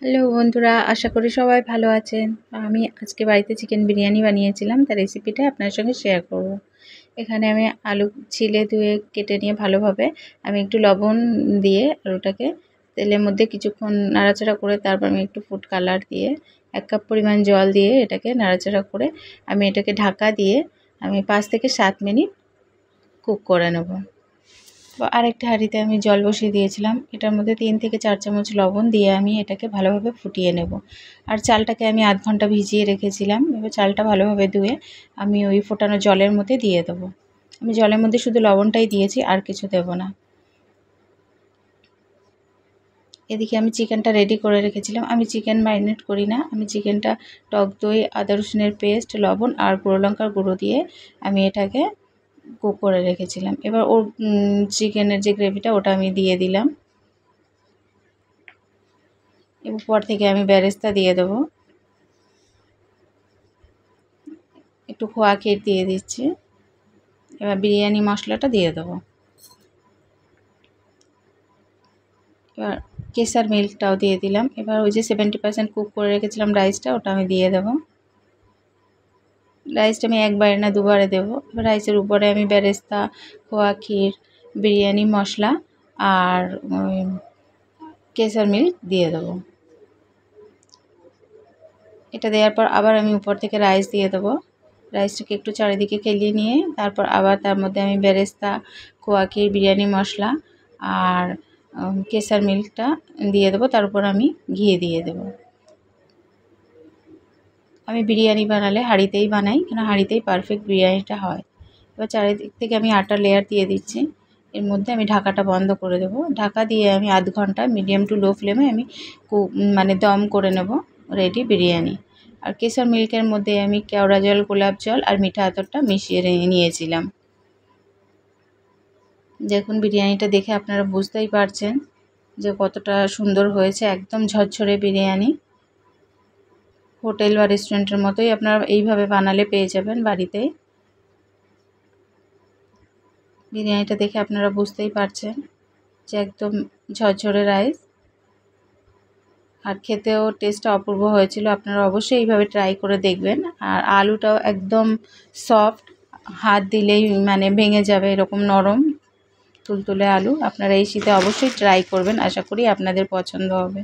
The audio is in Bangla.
হ্যালো বন্ধুরা, আশা করি সবাই ভালো আছেন। আমি আজকে বাড়িতে চিকেন বিরিয়ানি বানিয়েছিলাম, তার রেসিপিটা আপনার সঙ্গে শেয়ার করব। এখানে আমি আলু ছিলে ধুয়ে কেটে নিয়ে ভালোভাবে আমি একটু লবণ দিয়ে আলুটাকে তেলের মধ্যে কিছুক্ষণ নাড়াচাড়া করে তারপর আমি একটু ফুড কালার দিয়ে 1 কাপ পরিমাণ জল দিয়ে এটাকে নাড়াচাড়া করে আমি এটাকে ঢাকা দিয়ে আমি 5 থেকে 7 মিনিট কুক করে নেব। আরেকটা হাঁড়িতে আমি জল বসিয়ে দিয়েছিলাম, এটার মধ্যে 3 থেকে 4 চামচ লবণ দিয়ে আমি এটাকে ভালোভাবে ফুটিয়ে নেব। আর চালটাকে আমি আধ ঘন্টা ভিজিয়ে রেখেছিলাম। এবার চালটা ভালোভাবে ধুয়ে আমি ওই ফোটানো জলের মধ্যে দিয়ে দেবো। আমি জলের মধ্যে শুধু লবণটাই দিয়েছি, আর কিছু দেব না। এদিকে আমি চিকেনটা রেডি করে রেখেছিলাম। আমি চিকেন ম্যারিনেট করি না, আমি চিকেনটা টক দই, আদা রসুনের পেস্ট, লবণ আর গুঁড়ো লঙ্কার গুঁড়ো দিয়ে আমি এটাকে কুক করে রেখেছিলাম। এবার ওর চিকেনের যে গ্রেভিটা ওটা আমি দিয়ে দিলাম। উপর থেকে আমি বেরেস্তা দিয়ে দেবো, একটু খোয়া ক্ষীর দিয়ে দিচ্ছি। এবার বিরিয়ানি মশলাটা দিয়ে দেবো। এবার কেসার মিল্কটাও দিয়ে দিলাম। এবার ওই যে 70% কুক করে রেখেছিলাম রাইসটা, ওটা আমি দিয়ে দেবো। রাইসটা আমি একবারে না দুবারে দেবো। এবার রাইসের উপরে আমি বেরেস্তা, খোয়া ক্ষীর, বিরিয়ানি মশলা আর কেসার মিল্ক দিয়ে দেবো। এটা দেওয়ার পর আবার আমি উপর থেকে রাইস দিয়ে দেবো। রাইসটাকে একটু চারিদিকে খেলিয়ে নিয়ে তারপর আবার তার মধ্যে আমি বেরেস্তা, খোয়া ক্ষীর, বিরিয়ানি মশলা আর কেসার মিল্কটা দিয়ে দেবো। তার উপর আমি ঘি দিয়ে দেবো। আমি বিরিয়ানি বানালে হাঁড়িতেই বানাই, কেন হাঁড়িতেই পারফেক্ট বিরিয়ানিটা হয়। এবার চারিদিক থেকে আমি আটার লেয়ার দিয়ে দিচ্ছি। এর মধ্যে আমি ঢাকাটা বন্ধ করে দেবো। ঢাকা দিয়ে আমি আধ ঘন্টা মিডিয়াম টু লো ফ্লেমে আমি দম করে নেব রেডি বিরিয়ানি। আর কেসার মিল্কের মধ্যে আমি কেওড়া জল, গোলাপ জল আর মিঠা আতরটা মিশিয়ে নিয়েছিলাম। দেখুন বিরিয়ানিটা দেখে আপনারা বুঝতেই পারছেন যে কতটা সুন্দর হয়েছে, একদম ঝরঝরে বিরিয়ানি। হোটেল বা রেস্টুরেন্টের মতোই আপনারা এইভাবে বানালে পেয়ে যাবেন বাড়িতেই। বিরিয়ানিটা দেখে আপনারা বুঝতেই পারছেন যে একদম ঝরঝরে রাইস, আর খেতেও টেস্টটা অপূর্ব হয়েছিল। আপনারা অবশ্যই এইভাবে ট্রাই করে দেখবেন। আর আলুটাও একদম সফট, হাত দিলেই ভেঙে যাবে এরকম নরম তুলতুলে আলু। আপনারা এই শীতে অবশ্যই ট্রাই করবেন, আশা করি আপনাদের পছন্দ হবে।